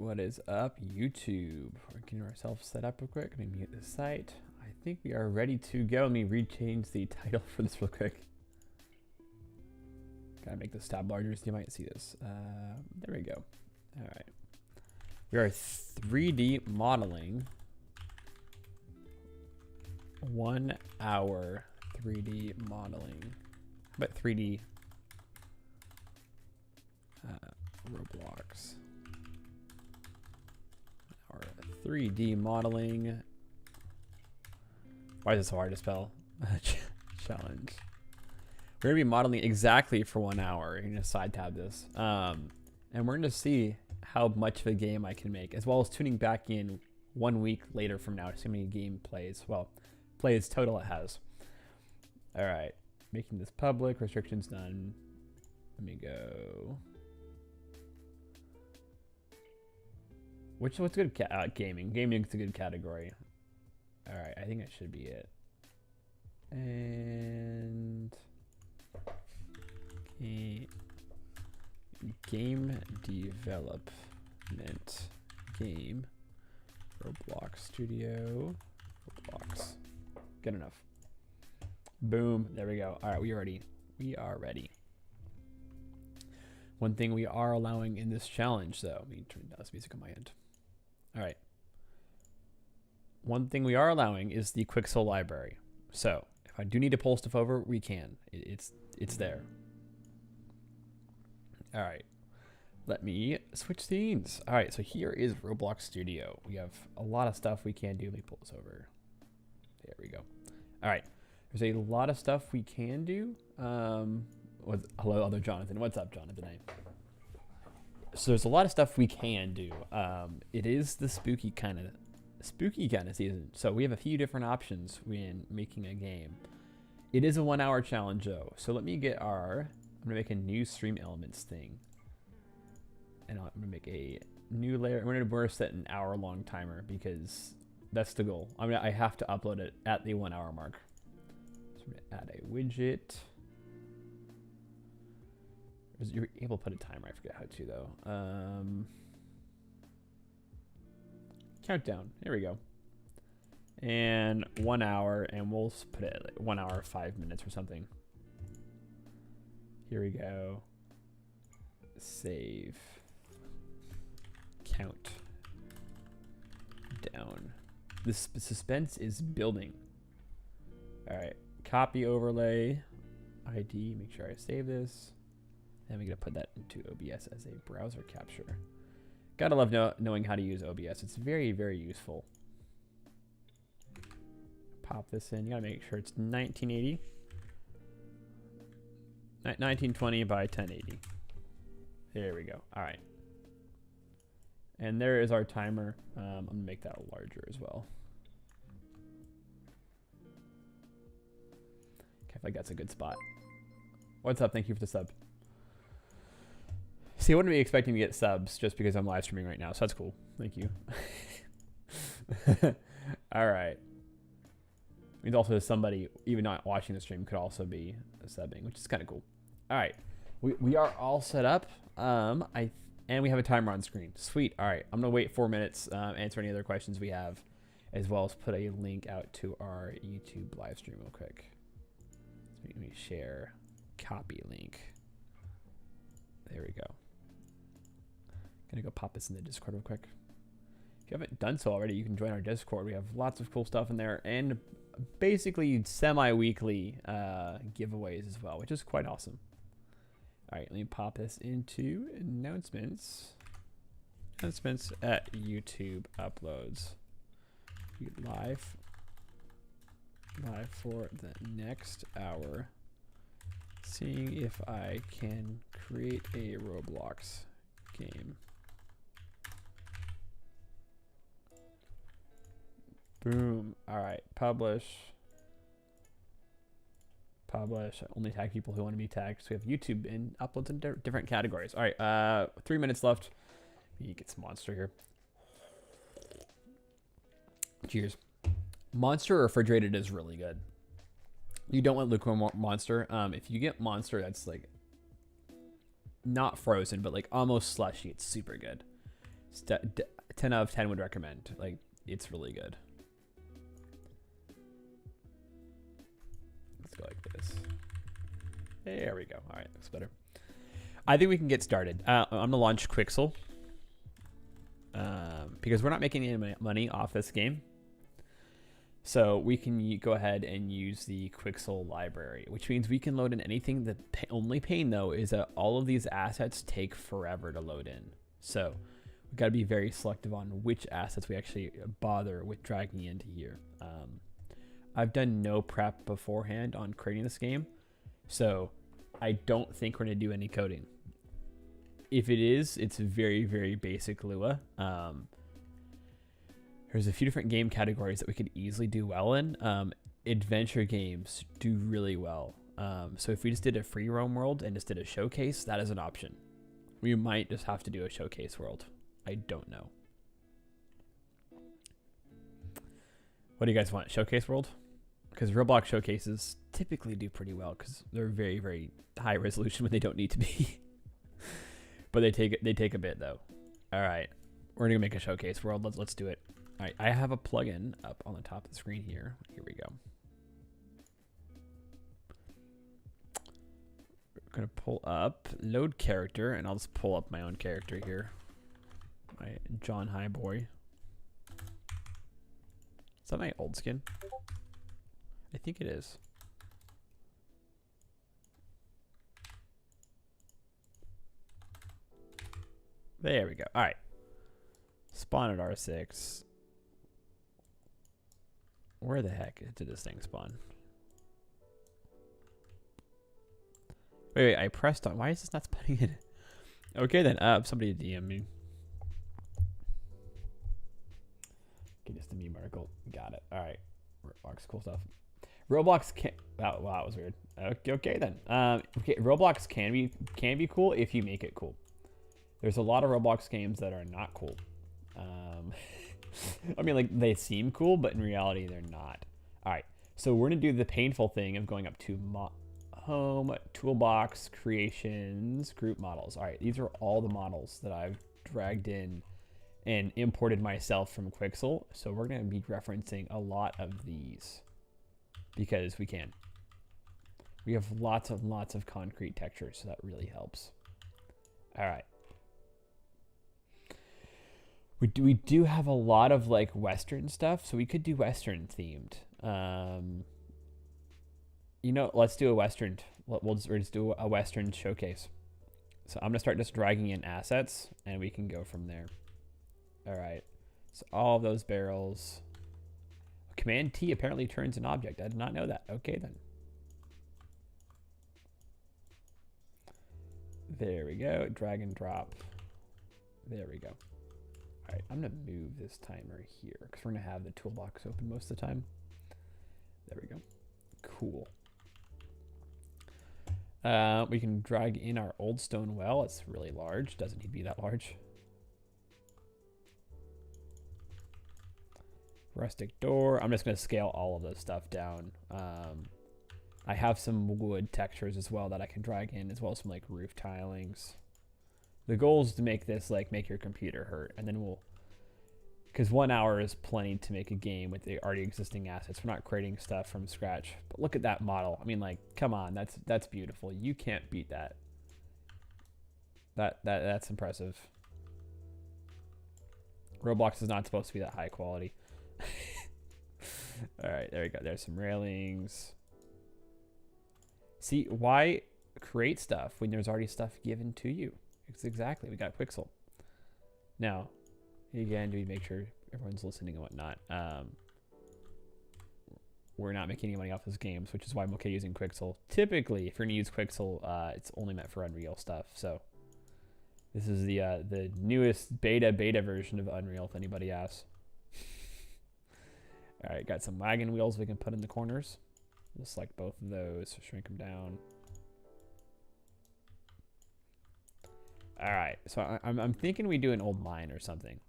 What is up, YouTube? We're getting ourselves set up real quick. Let me mute the site. I think we are ready to go. Let me rechange the title for this real quick. Gotta make this tab larger so you might see this. There we go. All right. We are 3D modeling. 1 hour 3D modeling. How about 3D Roblox? Our 3D modeling. Why is it so hard to spell? Challenge. We're gonna be modeling exactly for 1 hour. You're gonna side tab this, and we're gonna see how much of a game I can make, as well as tuning back in 1 week later from now to see how many game plays. Well, plays total it has. All right, making this public. Restrictions done. Let me go. What's good? Gaming. Gaming's a good category. All right, I think that should be it. And game development. Game. Roblox Studio. Roblox. Good enough. Boom. There we go. All right, we are ready. We are ready. One thing we are allowing in this challenge, though. Let me turn down this music on my end. All right. One thing we are allowing is the Quixel library. So if I do need to pull stuff over, we can. It's there. All right. Let me switch scenes. All right. So here is Roblox Studio. We have a lot of stuff we can do. Let me pull this over. There we go. All right. There's a lot of stuff we can do. Hello, other Jonathan. What's up, Jonathan? So there's a lot of stuff we can do. It is the spooky kind of season, so we have a few different options when making a game. It is a 1 hour challenge though, so let me get I'm gonna make a new stream elements thing, and I'm gonna make a new layer. We're gonna set an hour-long timer because that's the goal. I have to upload it at the 1 hour mark. So I'm gonna add a widget. You're able to put a timer. I forget how to though. Countdown. Here we go. And 1 hour, and we'll put it like 1 hour 5 minutes or something. Here we go. Save. Count. Down. This suspense is building. All right. Copy overlay. ID. Make sure I save this. And we're going to put that into OBS as a browser capture. Gotta love knowing how to use OBS. It's very, very useful. Pop this in. You gotta make sure it's 1980. 1920 by 1080. There we go. All right. And there is our timer. I'm gonna make that larger as well. Okay, I feel like that's a good spot. What's up? Thank you for the sub. See, I wouldn't be expecting to get subs just because I'm live streaming right now, so that's cool. Thank you. All right. Means also somebody, even not watching the stream, could also be subbing, which is kind of cool. All right. We are all set up. And we have a timer on screen. Sweet. All right. I'm going to wait 4 minutes, answer any other questions we have, as well as put a link out to our YouTube live stream real quick. So let me share copy link. There we go. Gonna go pop this in the Discord real quick. If you haven't done so already, you can join our Discord. We have lots of cool stuff in there, and basically semi-weekly giveaways as well, which is quite awesome. All right, let me pop this into announcements. Announcements at YouTube uploads. Live for the next hour. Seeing if I can create a Roblox game. Boom. All right. Publish. Publish. Only tag people who want to be tagged. So we have YouTube and uploads in different categories. All right. 3 minutes left. You get some Monster here. Cheers. Monster refrigerated is really good. You don't want lukewarm Monster. If you get Monster that's like not frozen, but like almost slushy, it's super good. 10 out of 10 would recommend. Like, it's really good. Let's go like this. There we go. All right, looks better. I think we can get started. I'm gonna launch Quixel because we're not making any money off this game. So we can go ahead and use the Quixel library, which means we can load in anything. The only pain, though, is that all of these assets take forever to load in. So we've got to be very selective on which assets we actually bother with dragging into here. I've done no prep beforehand on creating this game, so I don't think we're going to do any coding. If it is, it's very, very basic Lua. There's a few different game categories that we could easily do well in. Adventure games do really well. So if we just did a free roam world and just did a showcase, that is an option. We might just have to do a showcase world. I don't know. What do you guys want? Showcase world? Because Roblox showcases typically do pretty well because they're very, very high resolution when they don't need to be. But they take a bit though. All right, we're gonna make a showcase world. Let's do it. All right, I have a plugin up on the top of the screen here. Here we go. We're gonna pull up load character, and I'll just pull up my own character here. My John Highboy. Is that my old skin? I think it is. There we go. All right. Spawn at R6. Where the heck did this thing spawn? Wait, I pressed on. Why is this not spawning in? Okay, then. Somebody DM me. Okay, just a meme article. Got it. All right. Roblox, cool stuff. Roblox can. Wow, that was weird. Okay, then. Okay, Roblox can be cool if you make it cool. There's a lot of Roblox games that are not cool. I mean, like, they seem cool, but in reality, they're not. All right, so we're going to do the painful thing of going up to Home, Toolbox, Creations, Group Models. All right, these are all the models that I've dragged in and imported myself from Quixel. So we're going to be referencing a lot of these because we can. We have lots of concrete textures, so that really helps. All right. We do have a lot of like Western stuff, so we could do Western themed. You know, let's do a Western. We'll just do a Western showcase. So I'm gonna start just dragging in assets, and we can go from there. All right. So all of those barrels. Command T apparently turns an object. I did not know that. Okay then. There we go. Drag and drop. There we go. All right, I'm gonna move this timer here because we're gonna have the toolbox open most of the time. There we go. Cool. We can drag in our old stone well. It's really large. Doesn't need to be that large. Rustic door. I'm just gonna scale all of this stuff down. I have some wood textures as well that I can drag in, as well as some like roof tilings. The goal is to make this like make your computer hurt, and then we'll, because 1 hour is plenty to make a game with the already existing assets. We're not creating stuff from scratch. But look at that model. I mean, like, come on, that's beautiful. You can't beat that. That's impressive. Roblox is not supposed to be that high quality. All right, there we go. There's some railings. See, why create stuff when there's already stuff given to you? Exactly, we got Quixel. Now, again, do we make sure everyone's listening and whatnot? We're not making any money off those games, which is why I'm okay using Quixel. Typically, if you're gonna use Quixel, it's only meant for Unreal stuff. So this is the newest beta version of Unreal, if anybody asks. All right, got some wagon wheels we can put in the corners. We'll select both of those, shrink them down. All right, so I'm thinking we do an old mine or something.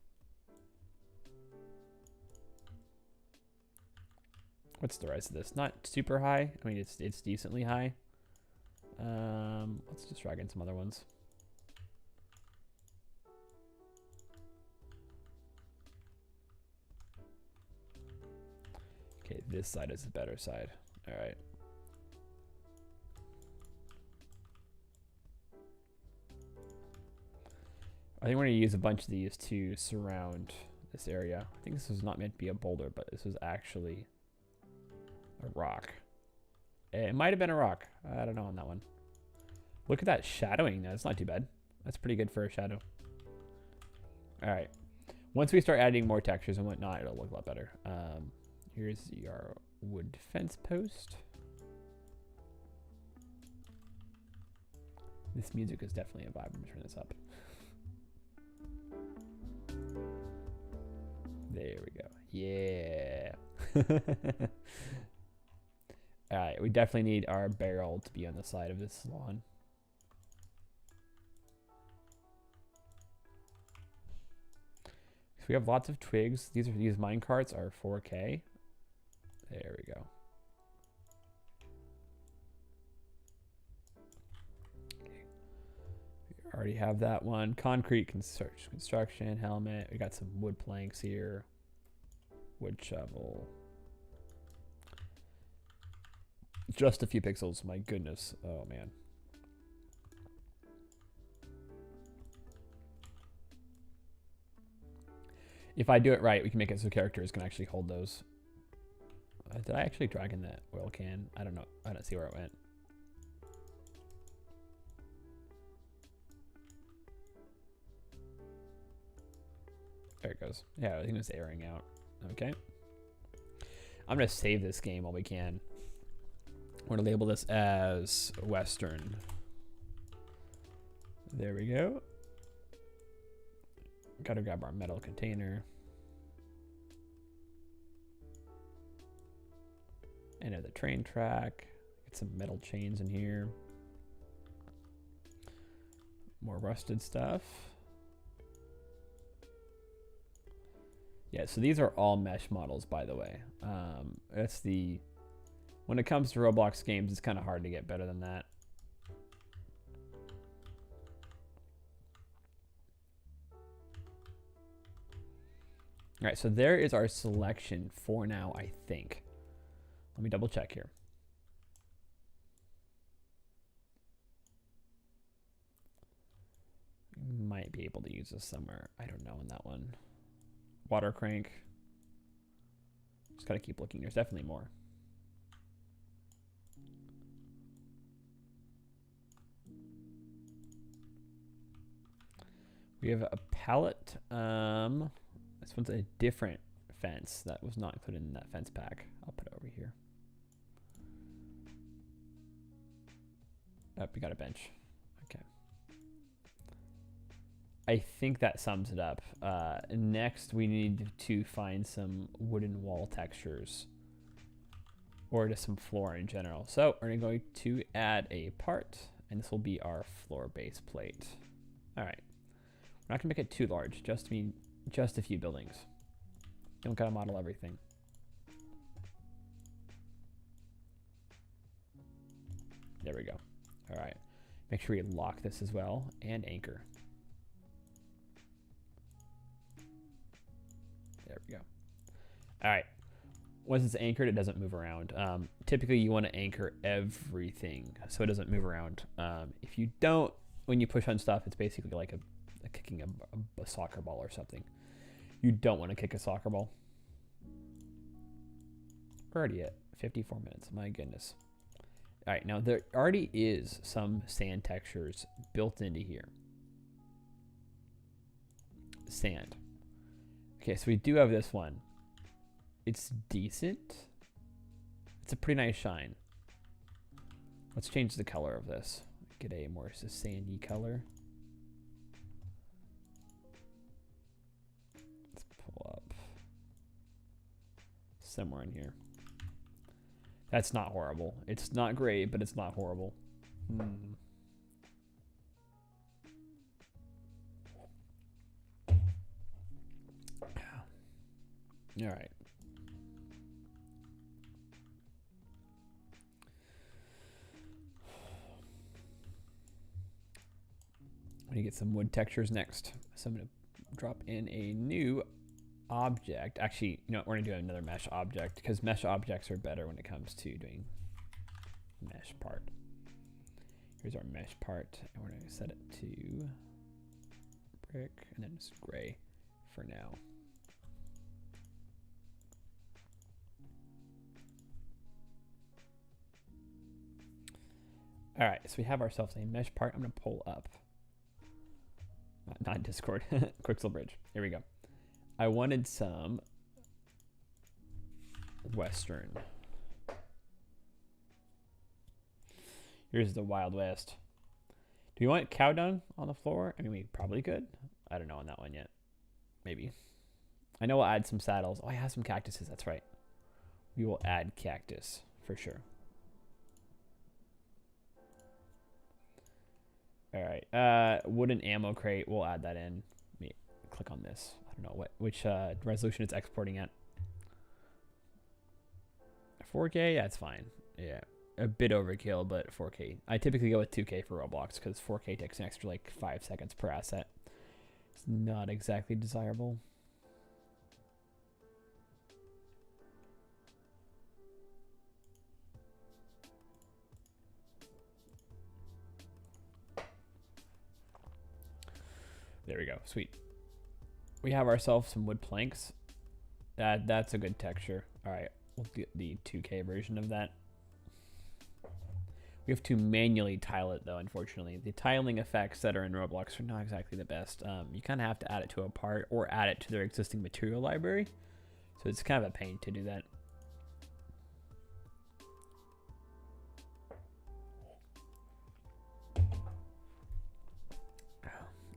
What's the rest of this? Not super high. I mean, it's decently high. Let's just drag in some other ones. Okay, this side is the better side. All right. I think we're going to use a bunch of these to surround this area. I think this was not meant to be a boulder, but this was actually a rock. It might have been a rock. I don't know on that one. Look at that shadowing. That's not too bad. That's pretty good for a shadow. All right. Once we start adding more textures and whatnot, it'll look a lot better. Here's our wood fence post. This music is definitely a vibe. I'm gonna turn this up. There we go. Yeah. All right, we definitely need our barrel to be on the side of this lawn. So we have lots of twigs. These mine carts are 4K. There we go. We already have that one. Concrete construction helmet. We got some wood planks here. Wood shovel. Just a few pixels. My goodness. Oh, man. If I do it right, we can make it so characters can actually hold those. Did I actually drag in that oil can? I don't know. I don't see where it went. There it goes. Yeah, I think it was airing out. Okay. I'm going to save this game while we can. We're going to label this as Western. There we go. Got to grab our metal container. Enter the train track. Get some metal chains in here. More rusted stuff. Yeah, so these are all mesh models, by the way. When it comes to Roblox games, it's kind of hard to get better than that. All right, so there is our selection for now, I think. Let me double check here. Might be able to use this somewhere. I don't know on that one. Water crank. Just gotta keep looking. There's definitely more. We have a pallet. This one's a different fence that was not included in that fence pack. I'll put it over here. Oh, we got a bench. Okay. I think that sums it up. Next, we need to find some wooden wall textures or just some floor in general. So we're going to add a part, and this will be our floor base plate. All right. We're not gonna make it too large, just a few buildings. You don't gotta model everything. There we go. All right. Make sure we lock this as well and anchor. There we go. All right. Once it's anchored, it doesn't move around. Typically, you want to anchor everything so it doesn't move around. If you don't, when you push on stuff, it's basically like kicking a soccer ball or something. You don't want to kick a soccer ball. We're already at 54 minutes. My goodness. All right, now there already is some sand textures built into here. Sand. Okay, so we do have this one. It's decent. It's a pretty nice shine. Let's change the color of this. Get a more sandy color. Let's pull up somewhere in here. That's not horrible. It's not great, but it's not horrible. All right. I'm gonna get some wood textures next. So I'm gonna drop in a new object. Actually, you know, we're gonna do another mesh object because mesh objects are better when it comes to doing mesh part. Here's our mesh part, and we're gonna set it to brick and then just gray for now. All right, so we have ourselves a mesh part. I'm gonna pull up, not Discord, Quixel Bridge. Here we go. I wanted some Western. Here's the Wild West. Do we want cow dung on the floor? I mean, we probably could. I don't know on that one yet. Maybe. I know we'll add some saddles. Oh, I have some cactuses. That's right. We will add cactus for sure. All right. Wooden ammo crate. We'll add that in. Let me click on this. I don't know which resolution it's exporting at. 4K. Yeah, it's fine. Yeah. A bit overkill, but 4K. I typically go with 2K for Roblox because 4K takes an extra like 5 seconds per asset. It's not exactly desirable. There we go. Sweet. We have ourselves some wood planks. That's a good texture. All right, we'll get the 2K version of that. We have to manually tile it though, unfortunately. The tiling effects that are in Roblox are not exactly the best. You kind of have to add it to a part or add it to their existing material library. So it's kind of a pain to do that.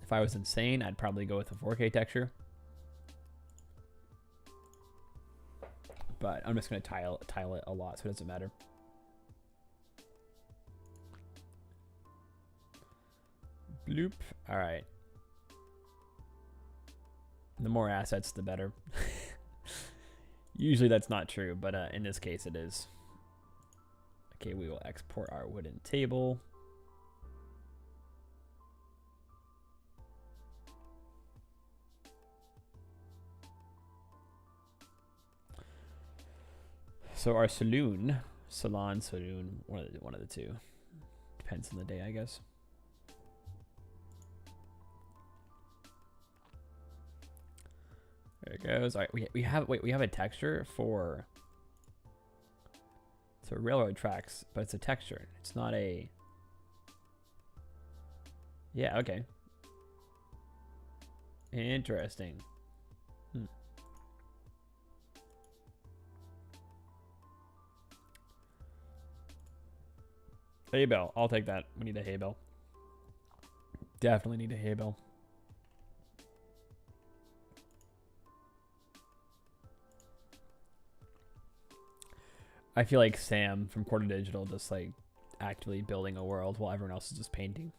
If I was insane, I'd probably go with a 4K texture. But I'm just going to tile it a lot, so it doesn't matter. Bloop. All right. The more assets, the better. Usually that's not true, but in this case it is. Okay, we will export our wooden table. So our saloon, one of the two. Depends on the day, I guess. There it goes. All right, we have a texture for railroad tracks, but it's a texture. It's not a. Yeah. Okay. Interesting. Hay bale. I'll take that. We need a hay bale. Definitely need a hay bale. I feel like Sam from Quarter Digital just like actively building a world while everyone else is just painting.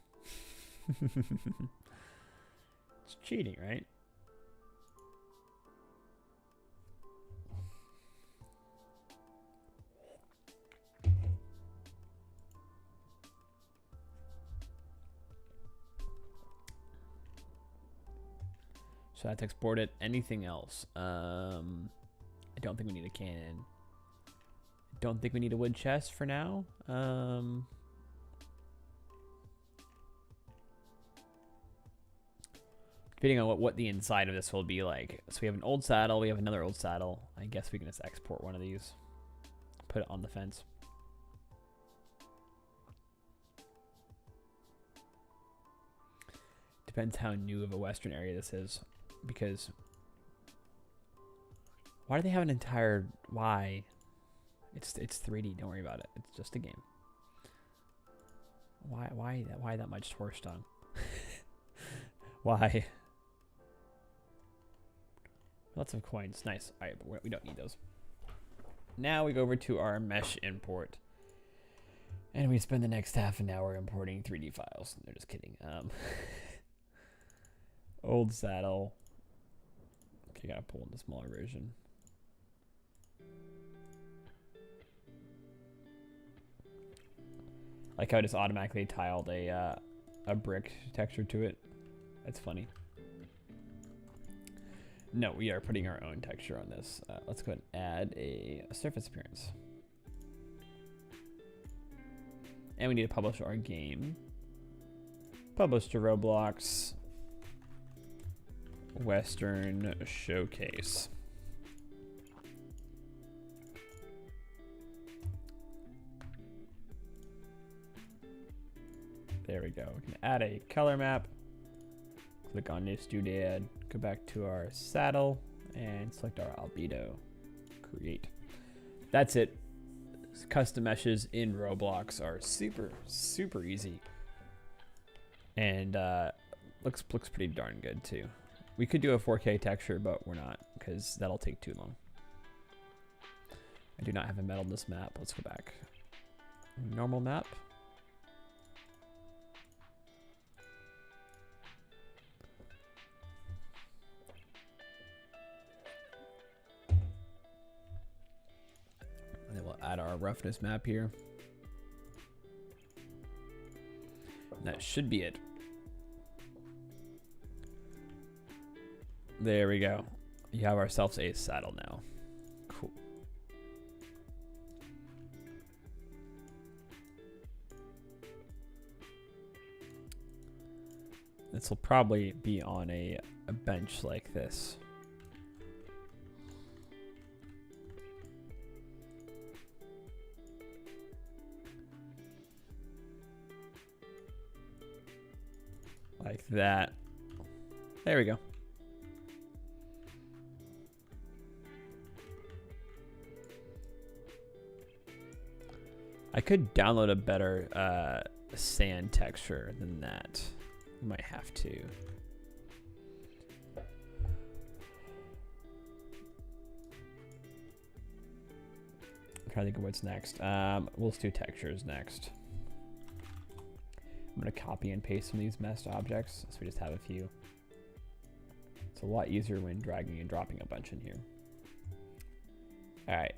It's cheating, right? So that's exported. Anything else? I don't think we need a cannon. Don't think we need a wood chest for now. Depending on what the inside of this will be like. So we have an old saddle. We have another old saddle. I guess we can just export one of these. Put it on the fence. Depends how new of a western area this is. Because why do they have an entire why? It's 3D. Don't worry about it. It's just a game. Why that much horse dung? Why? Lots of coins. Nice. All right, but we don't need those. Now we go over to our mesh import, and we spend the next half an hour importing 3D files. They're just kidding. Old saddle. Okay, gotta pull in the smaller version. Like how I just automatically tiled a brick texture to it. That's funny. No, we are putting our own texture on this. Let's go ahead and add a surface appearance. And we need to publish our game. Publish to Roblox Western Showcase. There we go. We can add a color map. Click on New Studio, go back to our saddle, and select our albedo. Create. That's it. Custom meshes in Roblox are super easy, and looks pretty darn good too. We could do a 4K texture, but we're not because that'll take too long. I do not have a metal in this map. Let's go back. Normal map. And then we'll add our roughness map here. And that should be it. There we go. You have ourselves a saddle now. Cool. This will probably be on a bench like this. Like that. There we go. I could download a better sand texture than that. I might have to. I'm trying to think of what's next. We'll do textures next. I'm going to copy and paste some of these meshed objects, so we just have a few. It's a lot easier when dragging and dropping a bunch in here. All right.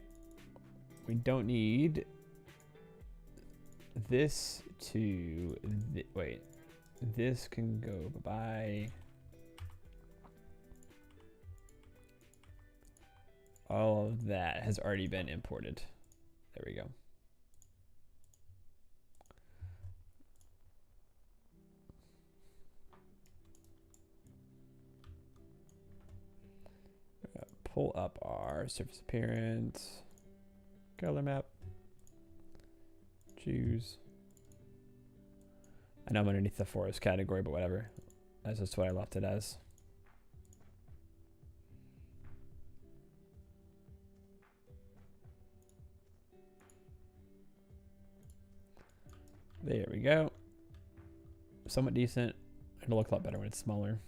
We don't need this to... wait. This can go bye-bye. All of that has already been imported. There we go. Pull up our surface appearance, color map, choose. I know I'm underneath the forest category, but whatever. That's just what I left it as. There we go. Somewhat decent. It'll look a lot better when it's smaller.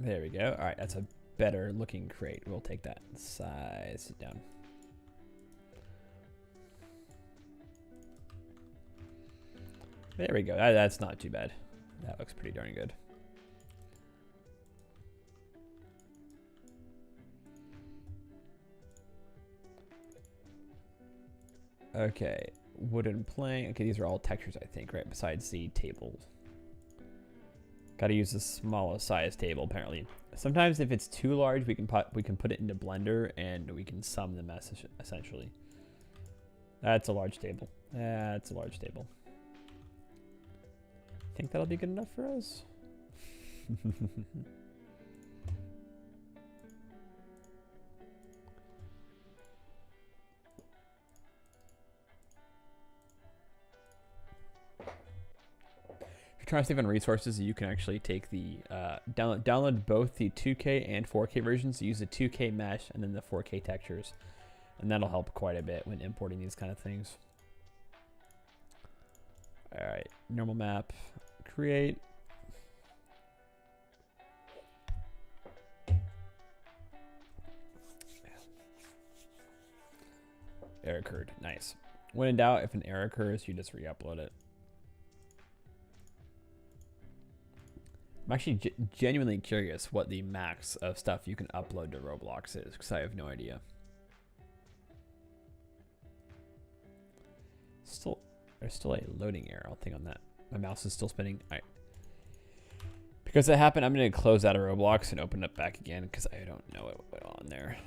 There we go. All right, that's a better looking crate. We'll take that size it down. There we go. That's not too bad. That looks pretty darn good. Okay, wooden plank. Okay, these are all textures, I think, right? Besides the tables. Got to use the smallest size table, apparently. Sometimes if it's too large, we can put it into Blender and we can sum the mess, essentially. That's a large table. That's a large table. Think that'll be good enough for us? Trying to save on resources, you can actually take the download both the 2K and 4K versions, use the 2K mesh and then the 4K textures, and that'll help quite a bit when importing these kind of things. All right, normal map, create. Error occurred. Nice. When in doubt, if an error occurs, you just re-upload it. I'm actually genuinely curious what the max of stuff you can upload to Roblox is, because I have no idea. There's still a loading error. I'll think on that. My mouse is still spinning. All right. Because that happened, I'm going to close out of Roblox and open it back again because I don't know what went on there.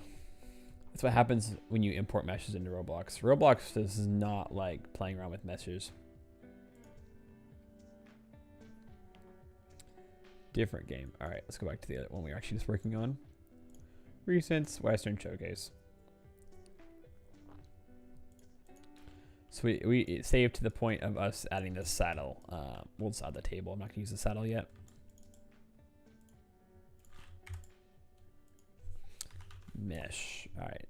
That's what happens when you import meshes into Roblox. Roblox does not like playing around with meshes. Different game. All right, let's go back to the other one we were actually just working on. Recent Western Showcase. So we saved to the point of us adding this saddle. We'll just add the table. I'm not going to use the saddle yet. Mesh. All right.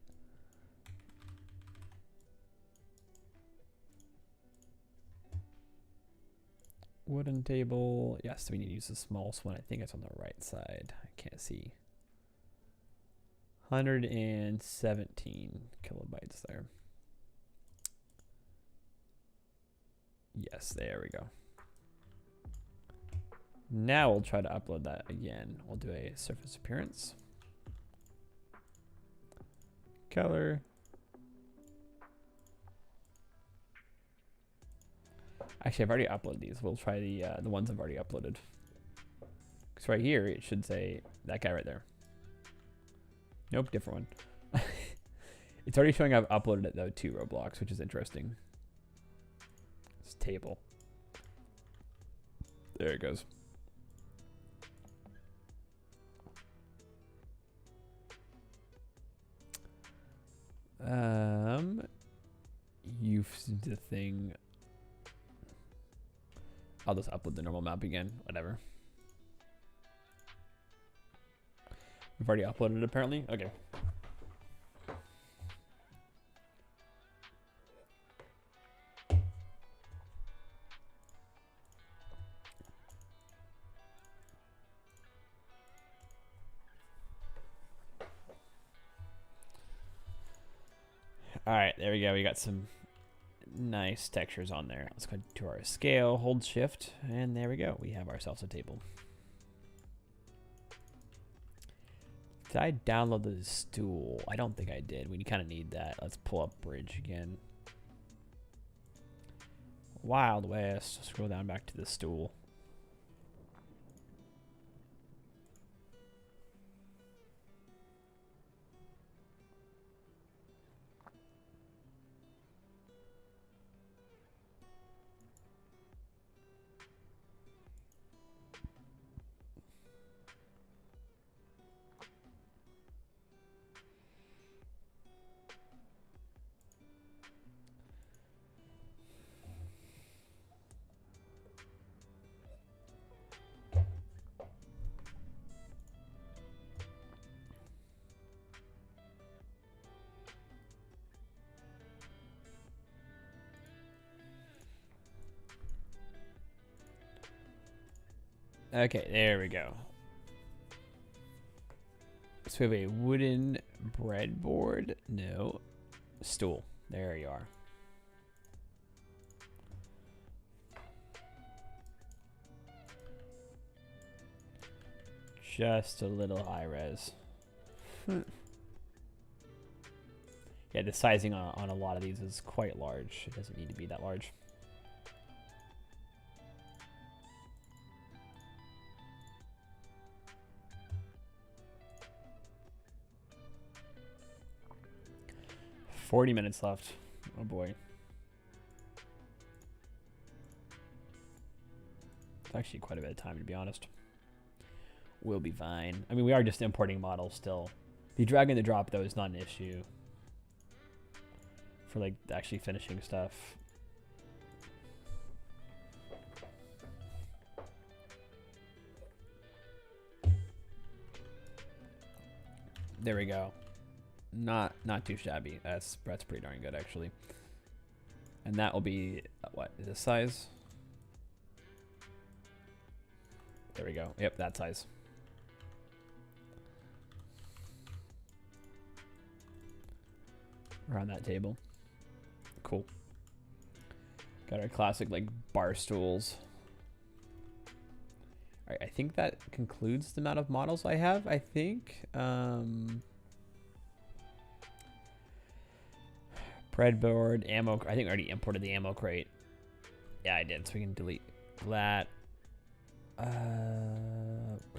Wooden table. Yes, we need to use the smallest one. I think it's on the right side. I can't see. 117 kilobytes there. Yes, there we go. Now we'll try to upload that again. We'll do a surface appearance. Color. Actually, I've already uploaded these. We'll try the ones I've already uploaded. Because right here, it should say that guy right there. Nope, different one. It's already showing I've uploaded it, though, to Roblox, which is interesting. It's table. There it goes. Use the thing. I'll just upload the normal map again. Whatever. We've already uploaded it, apparently. Okay. All right, there we go. We got some nice textures on there. Let's go to our scale, hold shift, and there we go. We have ourselves a table. Did I download the stool? I don't think I did. We kind of need that. Let's pull up bridge again. Wild West. Scroll down back to the stool. Okay, there we go. So we have a wooden breadboard. No. Stool. There you are. Just a little high res. Yeah, the sizing on a lot of these is quite large. It doesn't need to be that large. $40 left. Oh boy. It's actually quite a bit of time, to be honest. We'll be fine. I mean, we are just importing models still. The drag and the drop, though, is not an issue for like actually finishing stuff. There we go. Not too shabby. That's pretty darn good, actually. And that will be what, this size? There we go. Yep, that size. Around that table. Cool. Got our classic like bar stools. All right, I think that concludes the amount of models I have. I think. Breadboard, ammo. I think I already imported the ammo crate. Yeah, I did. So we can delete that. We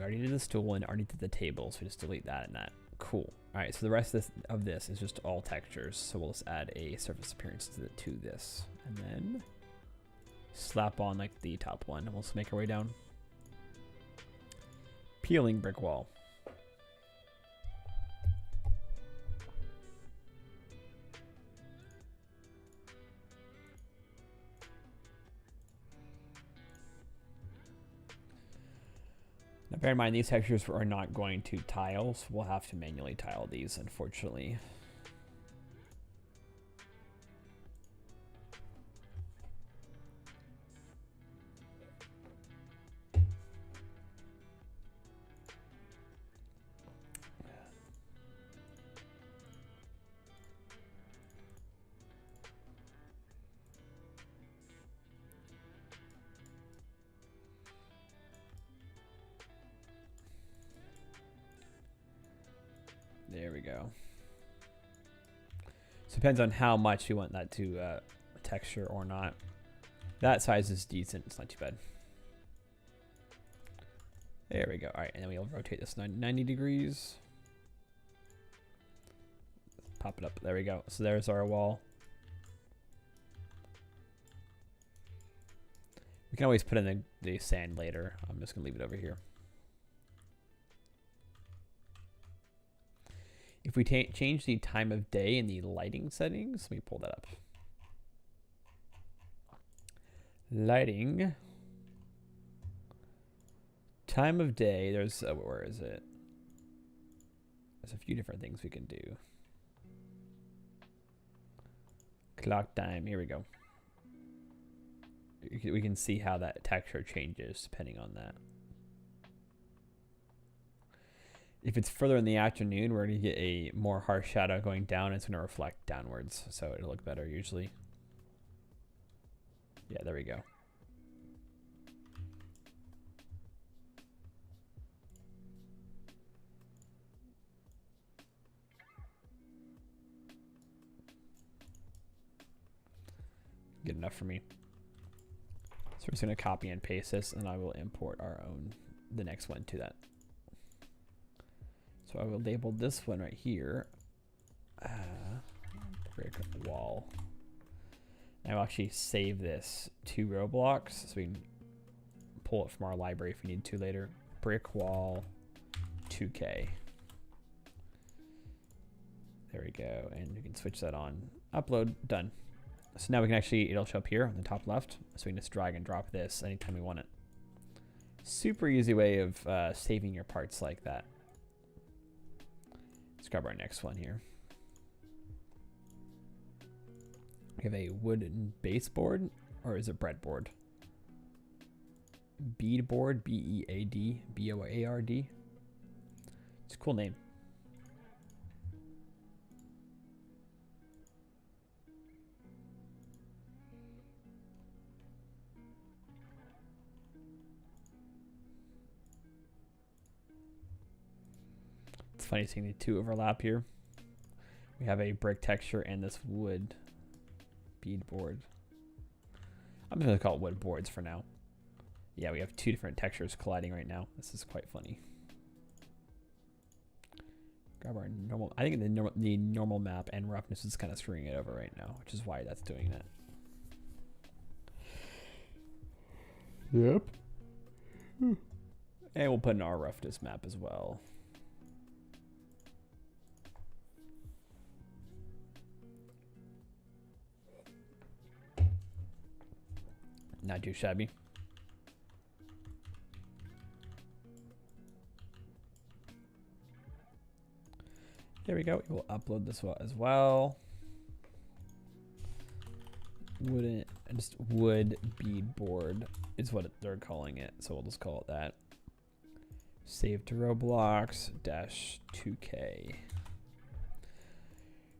already did the stool and already did the table, so we just delete that and that. Cool. All right, so the rest of this is just all textures. So we'll just add a surface appearance to this, and then slap on like the top one, and we'll just make our way down. Peeling brick wall. Now bear in mind, these textures are not going to tile, so we'll have to manually tile these, unfortunately. There we go. So it depends on how much you want that to texture or not. That size is decent. It's not too bad. There we go. All right, and then we'll rotate this 90 degrees. Pop it up. There we go. So there's our wall. We can always put in the sand later. I'm just gonna leave it over here. If we change the time of day in the lighting settings, let me pull that up. Lighting. Time of day, there's, where is it? There's a few different things we can do. Clock time, here we go. We can see how that texture changes depending on that. If it's further in the afternoon, we're going to get a more harsh shadow going down. It's going to reflect downwards, so it'll look better usually. Yeah, there we go. Good enough for me. So we're just going to copy and paste this, and I will import the next one to that. So I will label this one right here, brick wall. And I'll actually save this to Roblox so we can pull it from our library if we need to later. Brick wall 2K. There we go, and we can switch that on. Upload, done. So now we can actually, it'll show up here on the top left, so we can just drag and drop this anytime we want it. Super easy way of saving your parts like that. Let's grab our next one here. We have a wooden baseboard, or is it breadboard? Beadboard, B-E-A-D, B-O-A-R-D. It's a cool name. It's funny seeing the two overlap here. We have a brick texture and this wood beadboard. I'm just gonna call it wood boards for now. Yeah, we have two different textures colliding right now. This is quite funny. Grab our normal. I think the normal map and roughness is kind of screwing it over right now, which is why that's doing that. Yep. And we'll put in our roughness map as well. Not too shabby. There we go. We'll upload this as well. Just wood beadboard is what they're calling it, so we'll just call it that. Save to Roblox -2K.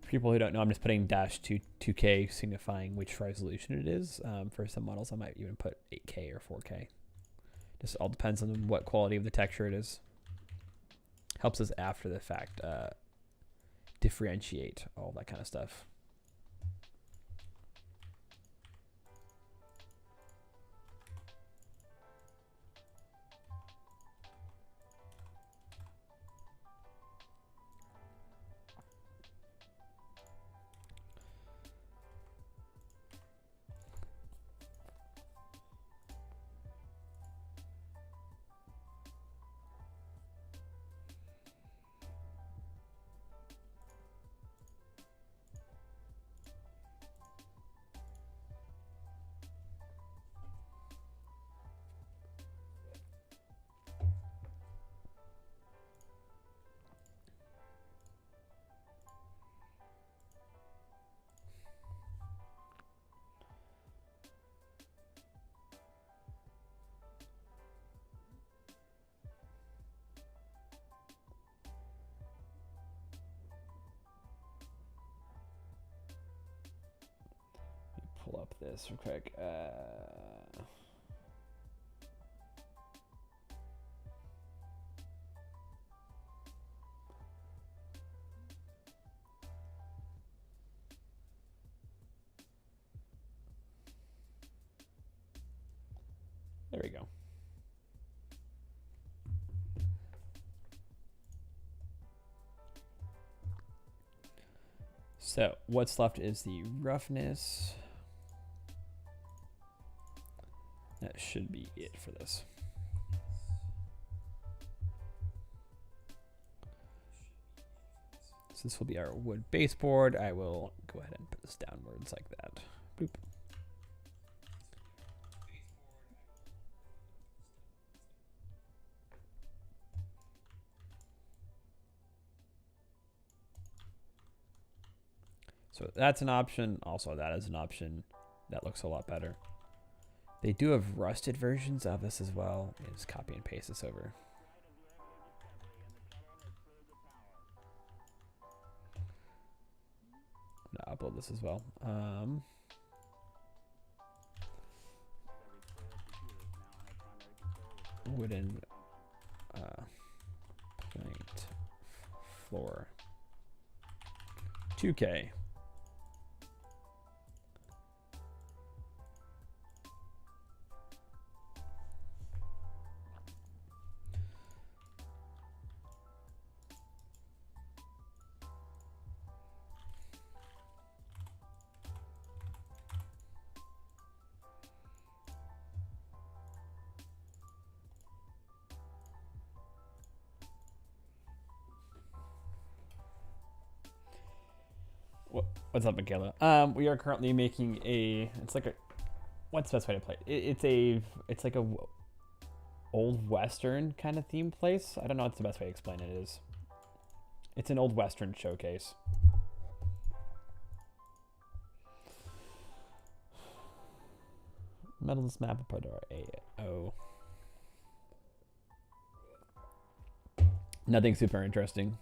For people who don't know, I'm just putting -2K signifying which resolution it is. For some models, I might even put 8K or 4K. Just all depends on what quality of the texture it is. Helps us after the fact differentiate all that kind of stuff. Pull up this real quick. There we go. So what's left is the roughness. That should be it for this. So this will be our wood baseboard. I will go ahead and put this downwards like that. Boop. So that's an option. Also, that is an option. That looks a lot better. They do have rusted versions of this as well. Just copy and paste this over. I'm gonna upload this as well. Wooden planked floor. 2K. What's up, Michaela? We are currently making a. It's like a. What's the best way to play it? It's like a old Western kind of themed place. I don't know what's the best way to explain it is. It's an old Western showcase. Metals map of Podar AO. Nothing super interesting.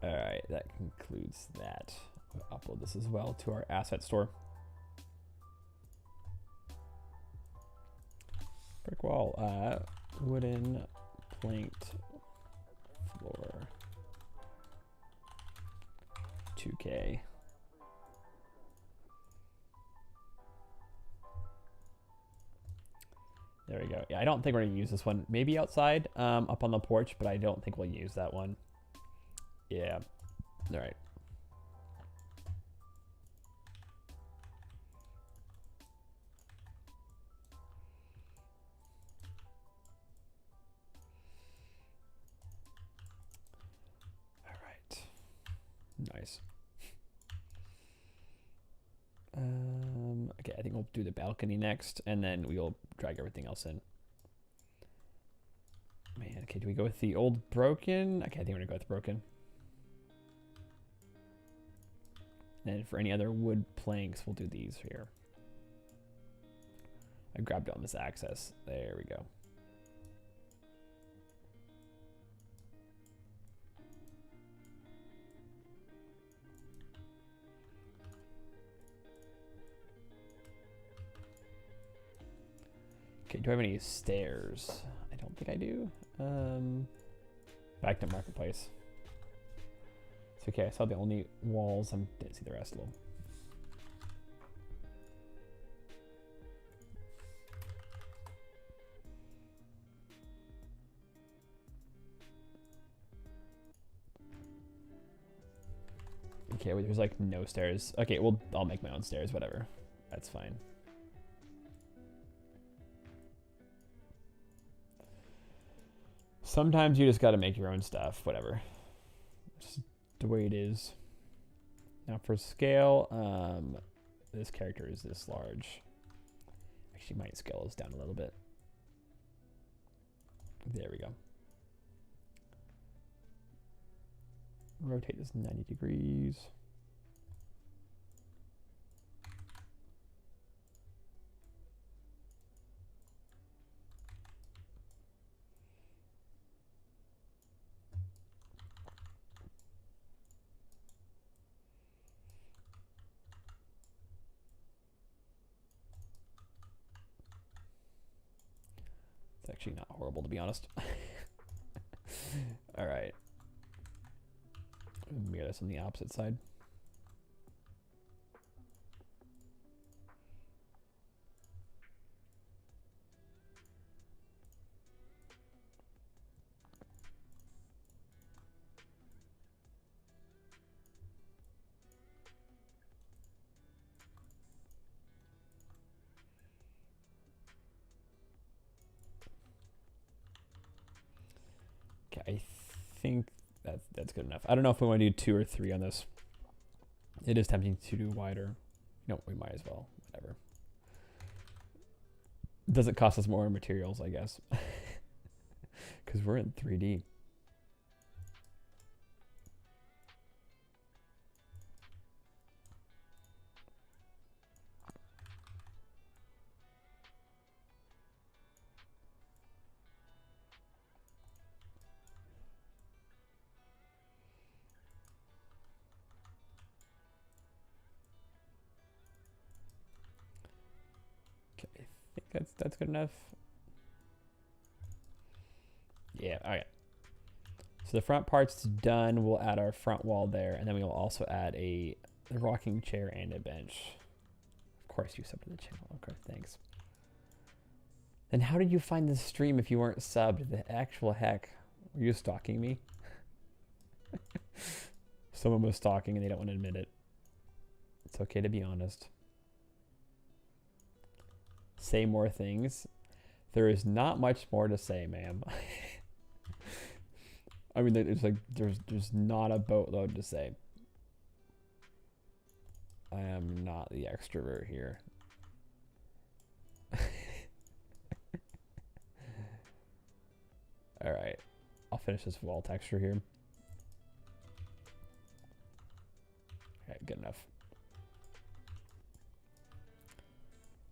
Alright, that concludes that. I'll upload this as well to our asset store. Brick wall, wooden planked floor. 2K. There we go. Yeah, I don't think we're gonna use this one. Maybe outside, up on the porch, but I don't think we'll use that one. Yeah. All right. All right. Nice. Okay, I think we'll do the balcony next, and then we'll drag everything else in. Man, okay, do we go with the old broken? Okay, I think we're gonna go with broken. And for any other wood planks, we'll do these here. I grabbed it on this axis. There we go. Okay, do I have any stairs? I don't think I do. Back to marketplace. It's okay, I saw the only walls. I didn't see the rest of them. Okay, well, there's like no stairs. Okay, well, I'll make my own stairs, whatever. That's fine. Sometimes you just gotta make your own stuff, whatever. Just the way it is. Now for scale, this character is this large. Actually, might scale this down a little bit. There we go. Rotate this 90 degrees. It's actually not horrible, to be honest. All right. Mirror this on the opposite side. Okay, I think that's good enough. I don't know if we want to do 2 or 3 on this. It is tempting to do wider. No, we might as well. Whatever. Does it cost us more materials, I guess? Because we're in 3D. Okay, I think that's good enough. Yeah, all right. So the front part's done. We'll add our front wall there, and then we will also add a rocking chair and a bench. Of course, you subbed to the channel. Okay, thanks. Then how did you find this stream if you weren't subbed? The actual heck? Were you stalking me? Someone was stalking and they don't want to admit it. It's okay to be honest. Say more things. There is not much more to say, ma'am. I mean, there's not a boatload to say. I am not the extrovert here. All right, I'll finish this wall texture here. Okay, good enough.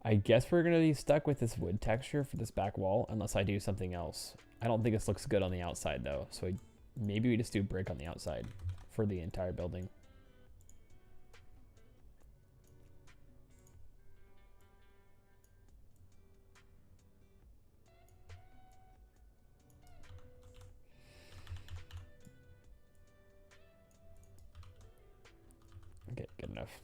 I guess we're gonna be stuck with this wood texture for this back wall unless I do something else. I don't think this looks good on the outside though, so maybe we just do brick on the outside for the entire building. Okay, good enough.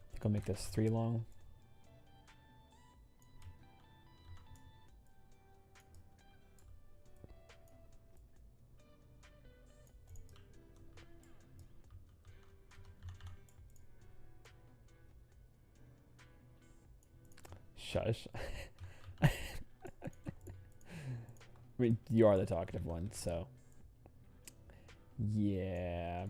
I think I'll make this 3 long. Shush. I mean, you are the talkative one, so yeah.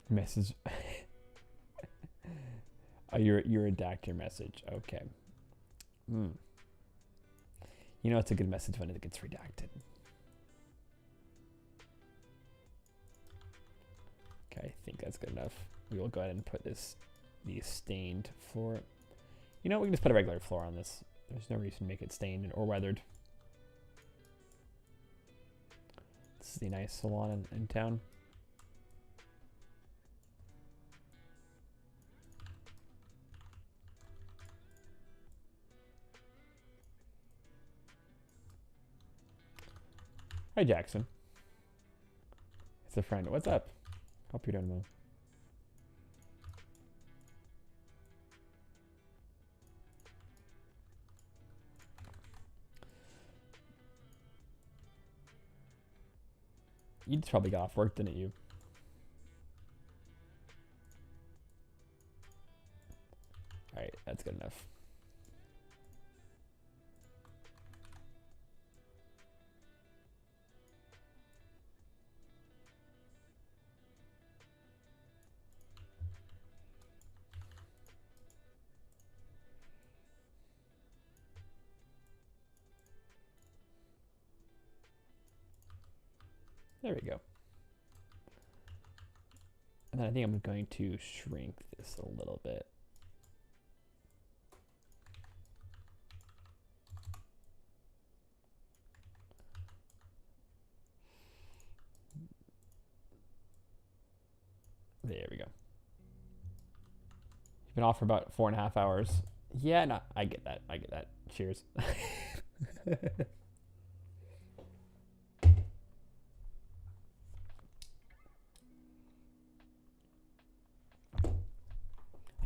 Message. Oh, you redact your message. Okay. Hmm. You know it's a good message when it gets redacted. Okay, I think that's good enough. We will go ahead and put the stained floor. You know, we can just put a regular floor on this. There's no reason to make it stained or weathered. This is the nice salon in town. Hi, Jackson. It's a friend. What's up? Hope you're doing well. You just probably got off work, didn't you? All right, that's good enough. There we go. And then I think I'm going to shrink this a little bit. There we go. You've been off for about 4.5 hours. Yeah, no, I get that. I get that. Cheers.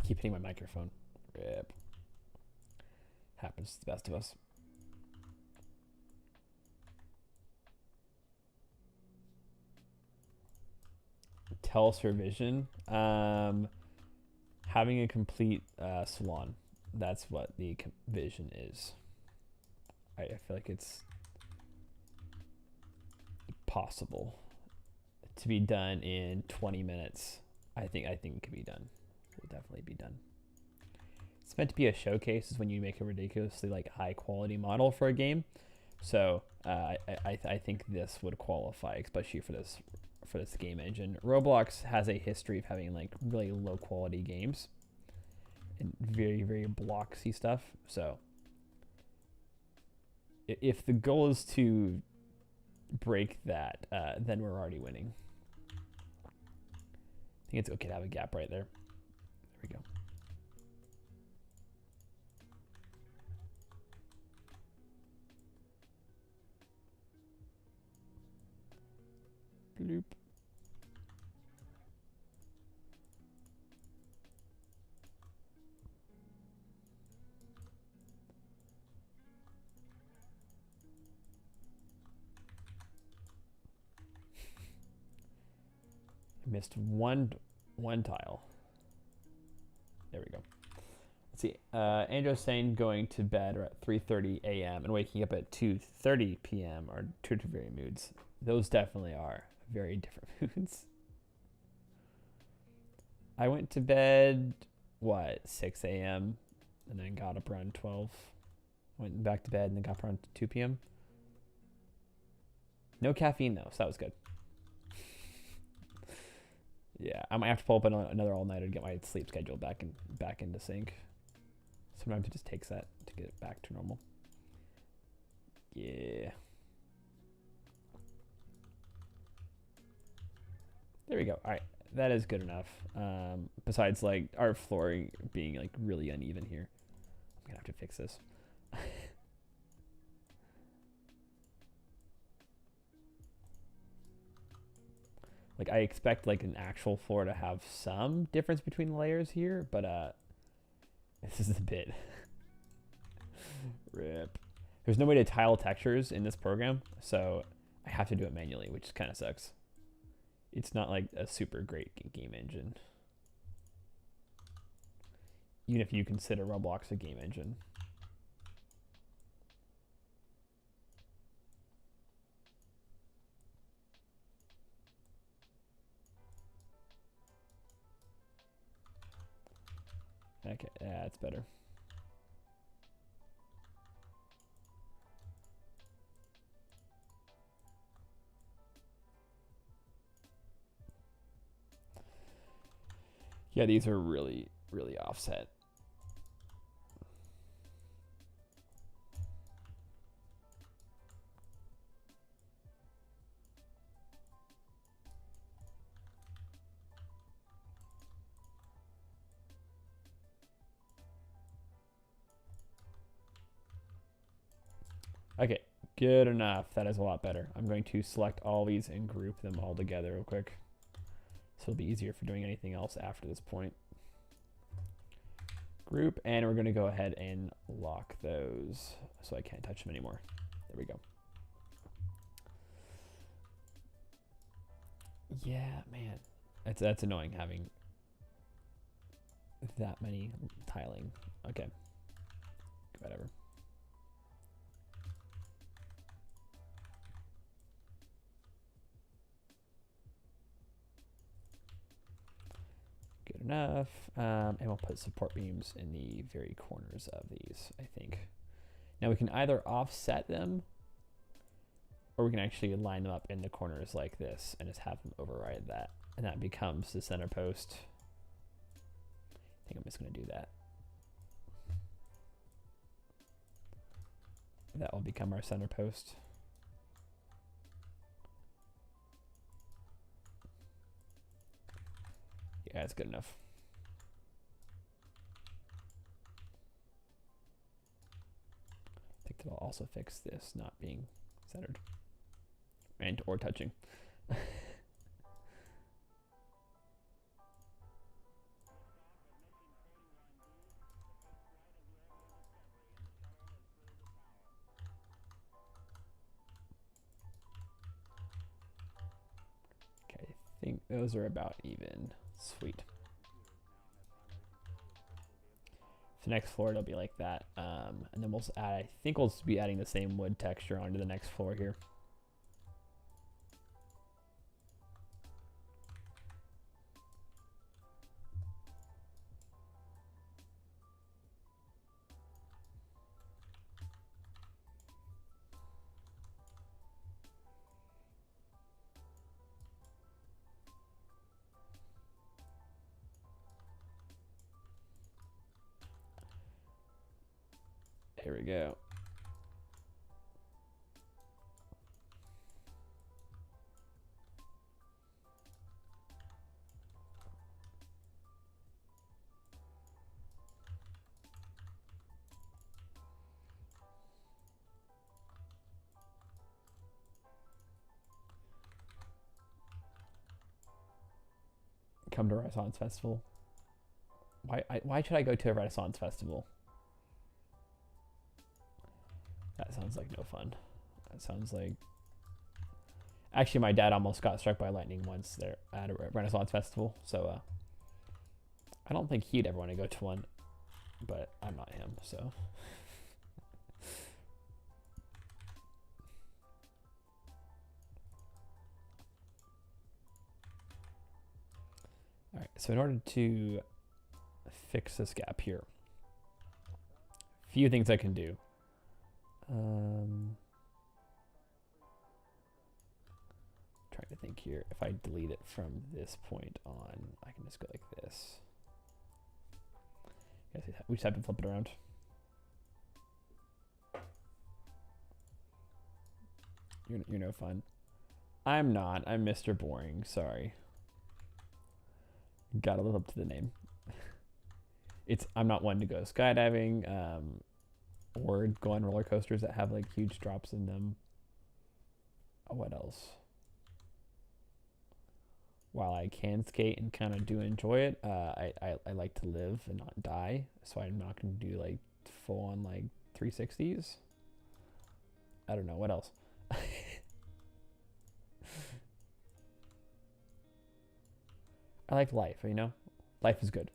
I keep hitting my microphone. Rip. Happens to the best of us. Telesurvision. Having a complete salon. That's what the vision is. I feel like it's possible to be done in 20 minutes. I think it could be done. It will definitely be done. It's meant to be a showcase is when you make a ridiculously like high quality model for a game. So I think this would qualify, especially for this game engine. Roblox has a history of having like really low quality games and very, very bloxy stuff. So if the goal is to break that, then we're already winning. I think it's okay to have a gap right there. There we go. Bloop. I missed one tile. There we go. Let's see. Andrew's saying going to bed at 3:30 a.m. and waking up at 2:30 p.m. are two different moods. Those definitely are very different moods. I went to bed, 6 a.m. and then got up around 12. Went back to bed and then got up around 2 p.m. No caffeine though, so that was good. Yeah, I might have to pull up another all-nighter to get my sleep schedule back into sync. Sometimes it just takes that to get it back to normal. Yeah. There we go. All right, that is good enough. Besides, like, our flooring being, like, really uneven here. I'm going to have to fix this. Like, I expect, like, an actual floor to have some difference between the layers here, but, this is a bit... Rip. There's no way to tile textures in this program, so I have to do it manually, which kind of sucks. It's not like a super great game engine. Even if you consider Roblox a game engine. Okay, yeah, that's better. Yeah, these are really, really offset. Okay, good enough. That is a lot better. I'm going to select all these and group them all together real quick. So it'll be easier for doing anything else after this point. Group, and we're going to go ahead and lock those so I can't touch them anymore. There we go. Yeah, man. That's annoying having that many tiling. Okay. Whatever. Good enough. And we'll put support beams in the very corners of these, I think. Now we can either offset them, or we can actually line them up in the corners like this and just have them override that. And that becomes the center post. I think I'm just going to do that. That will become our center post. Yeah, that's good enough. I think that'll also fix this not being centered and or touching. Okay, I think those are about even. Sweet. The next floor it'll be like that, and then we'll add, I think we'll be adding the same wood texture onto the next floor here. Here we go. Come to a Renaissance Festival. Why should I go to a Renaissance Festival? That sounds like no fun. That sounds like... Actually, my dad almost got struck by lightning once there at a Renaissance Festival, so I don't think he'd ever want to go to one, but I'm not him, so... All right, so in order to fix this gap here, a few things I can do. Trying to think here. If I delete it from this point on, I can just go like this. Yes, we just have to flip it around. You're no fun. I'm not. I'm Mr. Boring. Sorry. Gotta live up to the name. I'm not one to go skydiving, or go on roller coasters that have like huge drops in them. What else? While I can skate and kind of do enjoy it, I like to live and not die. So I'm not going to do like full on like 360s. I don't know what else. I like life, you know? Life is good.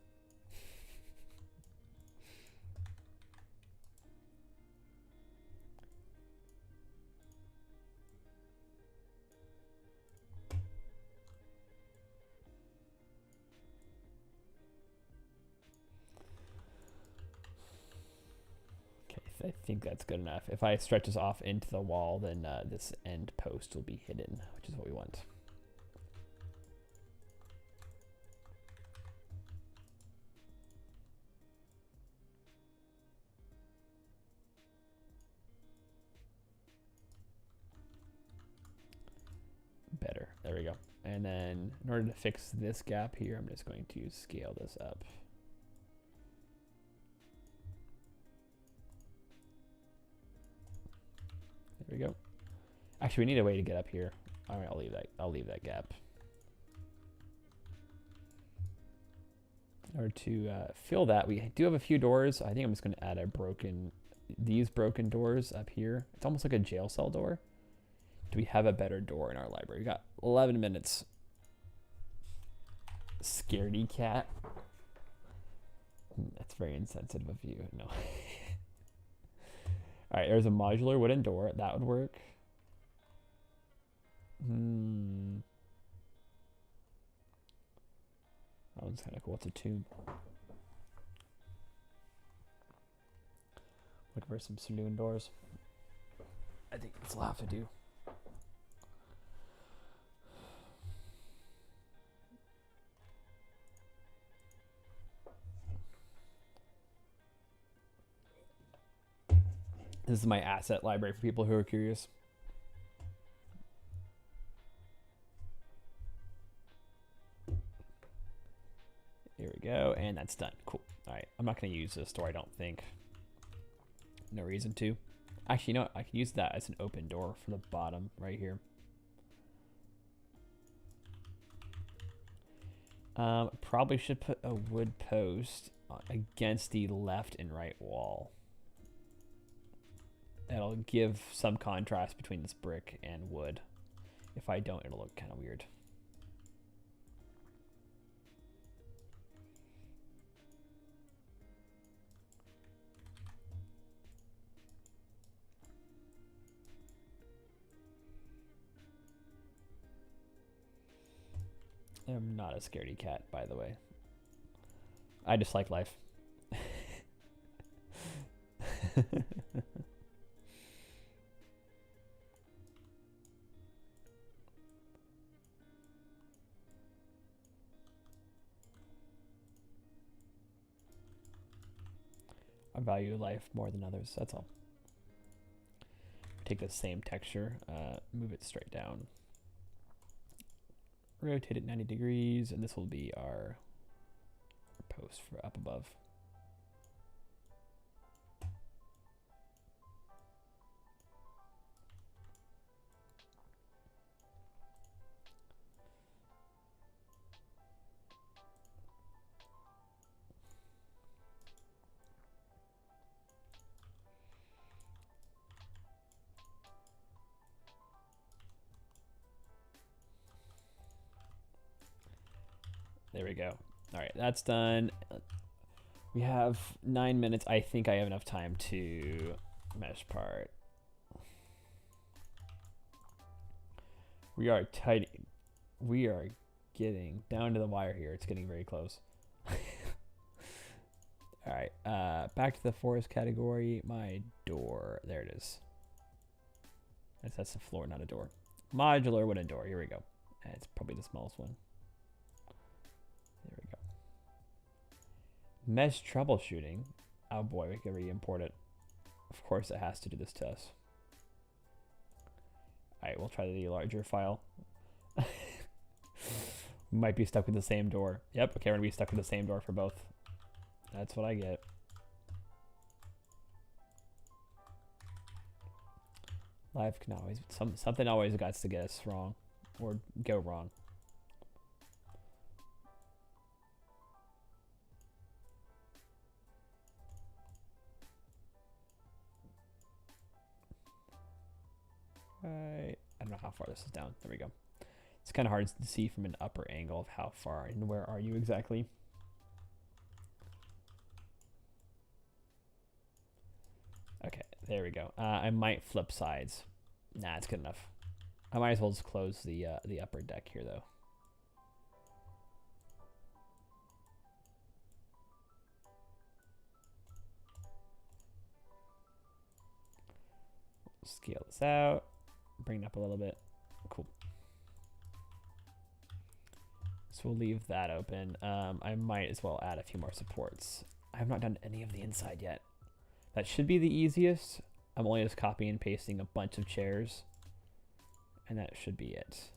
I think that's good enough. If I stretch this off into the wall, then this end post will be hidden, which is what we want. Better. There we go. And then in order to fix this gap here, I'm just going to scale this up. There we go. Actually, we need a way to get up here. All right, I'll leave that gap. In order to fill that, we do have a few doors. I think I'm just going to add these broken doors up here. It's almost like a jail cell door. Do we have a better door in our library? We got 11 minutes. Scaredy cat. That's very insensitive of you. No. All right, there's a modular wooden door. That would work. That one's kind of cool. It's a tomb. Looking for some saloon doors. I think that's all I have to do. This is my asset library for people who are curious. Here we go, and that's done. Cool. All right, I'm not going to use this door, I don't think. No reason to. Actually, you know what? I can use that as an open door for the bottom right here. Probably should put a wood post against the left and right wall. That'll give some contrast between this brick and wood. If I don't, it'll look kind of weird. I'm not a scaredy cat, by the way. I just like life. I value life more than others, that's all. Take the same texture, move it straight down. Rotate it 90 degrees, and this will be our post for up above. There we go. All right, that's done. We have 9 minutes. I think I have enough time to mesh part. We are tight. We are getting down to the wire here. It's getting very close. All right, back to the forest category. My door. There it is. That's the floor, not a door. Modular wooden door. Here we go. It's probably the smallest one. There we go. Mesh troubleshooting. Oh boy, we can re-import it. Of course it has to do this to us. Alright, we'll try the larger file. Might be stuck with the same door. Yep, okay, we're gonna be stuck with the same door for both. That's what I get. Life can always, something always got to get us wrong or go wrong. Right. I don't know how far this is down. There we go. It's kind of hard to see from an upper angle of how far and where are you exactly. Okay, there we go. I might flip sides. Nah, it's good enough. I might as well just close the upper deck here though. Scale this out. Bring it up a little bit. Cool. So we'll leave that open. I might as well add a few more supports. I have not done any of the inside yet. That should be the easiest. I'm only just copying and pasting a bunch of chairs. And that should be it.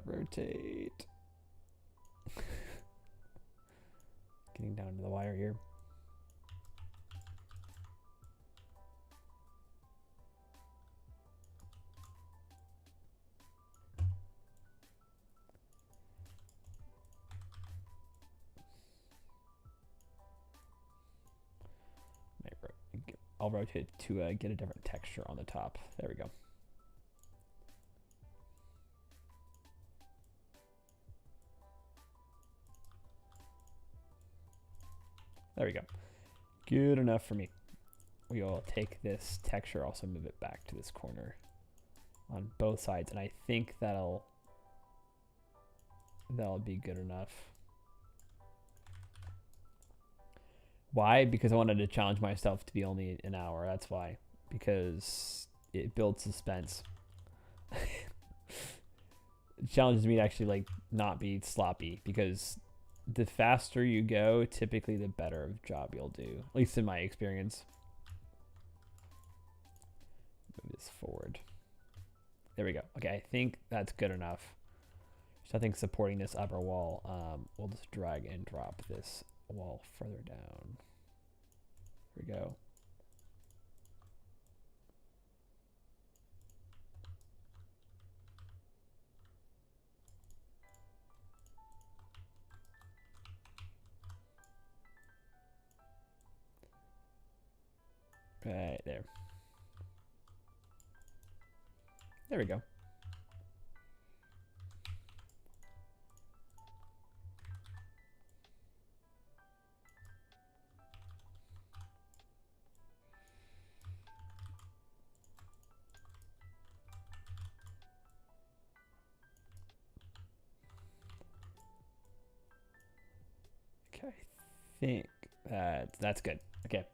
Rotate. Getting down to the wire here. I'll rotate to get a different texture on the top. There we go. There we go. Good enough for me. We will take this texture, also move it back to this corner on both sides, and I think that'll be good enough. Why? Because I wanted to challenge myself to be only an hour. That's why. Because it builds suspense. It challenges me to actually like not be sloppy, because the faster you go, typically the better of job you'll do. At least in my experience. Move this forward. There we go. Okay, I think that's good enough. There's nothing supporting this upper wall. We'll just drag and drop this wall further down. There we go. Right there. There we go. Okay, I think that's good. Okay.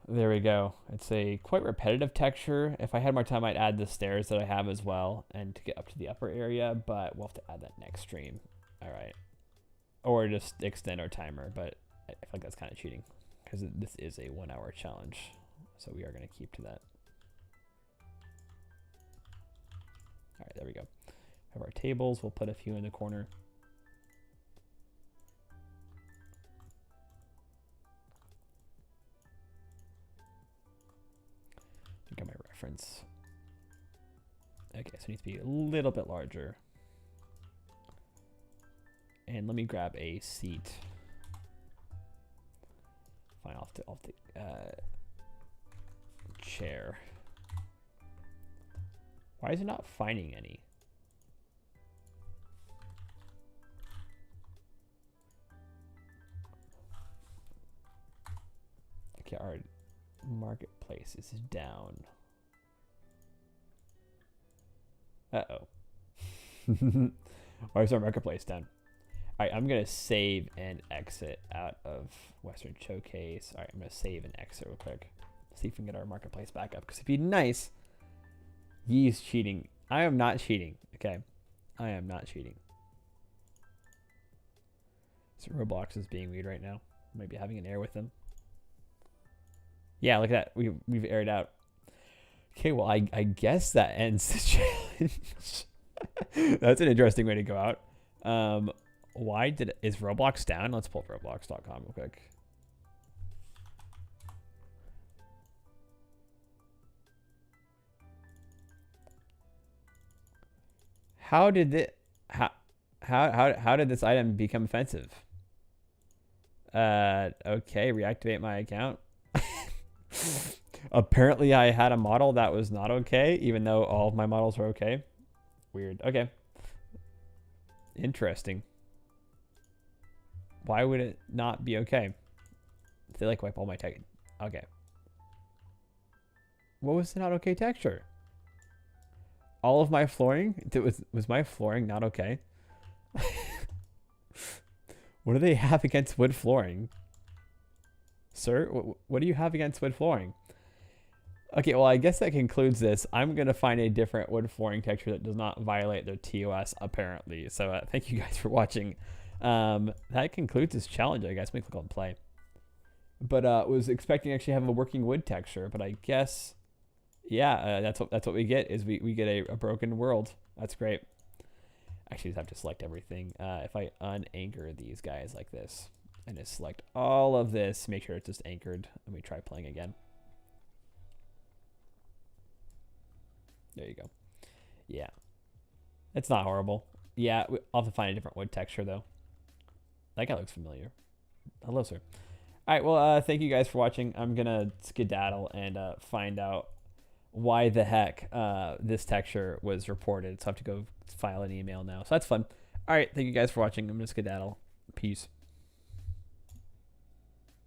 There we go. It's a quite repetitive texture. If I had more time, I'd add the stairs that I have as well, and to get up to the upper area, but we'll have to add that next stream. All right. Or just extend our timer, but I feel like that's kind of cheating, because this is a 1 hour challenge. So we are going to keep to that. All right, there we go. Have our tables. We'll put a few in the corner. Got my reference. Okay, so it needs to be a little bit larger. And let me grab a seat. Fine, I'll have to chair. Why is it not finding any? Okay, all right. Marketplace is down. Uh-oh. Why is our marketplace down? All right, I'm going to save and exit out of Western Showcase. All right, I'm going to save and exit real quick. See if we can get our marketplace back up, because it'd be nice. He's cheating. I am not cheating, okay? I am not cheating. So Roblox is being weird right now. Might be having an error with them. Yeah, look at that. We've aired out. Okay, well, I guess that ends the challenge. That's an interesting way to go out. Is Roblox down? Let's pull up Roblox.com real quick. How did this item become offensive? Okay, reactivate my account. Apparently I had a model that was not okay, even though all of my models were okay. Weird. Okay. Interesting. Why would it not be okay? They like wipe all my text. Okay. What was the not okay texture? All of my flooring? Was my flooring not okay? What do they have against wood flooring? Sir, what do you have against wood flooring? Okay, well, I guess that concludes this. I'm going to find a different wood flooring texture that does not violate their TOS, apparently. So thank you guys for watching. That concludes this challenge, I guess. Let me click on play. But was expecting to actually have a working wood texture, but I guess, yeah, that's what we get, is we get a broken world. That's great. Actually, just have to select everything. If I unanchor these guys like this, and just select all of this, make sure it's just anchored, and we try playing again. There you go. Yeah. It's not horrible. Yeah, I'll have to find a different wood texture, though. That guy looks familiar. Hello, sir. All right, well, thank you guys for watching. I'm going to skedaddle and find out why the heck this texture was reported. So I have to go file an email now. So that's fun. All right, thank you guys for watching. I'm going to skedaddle. Peace.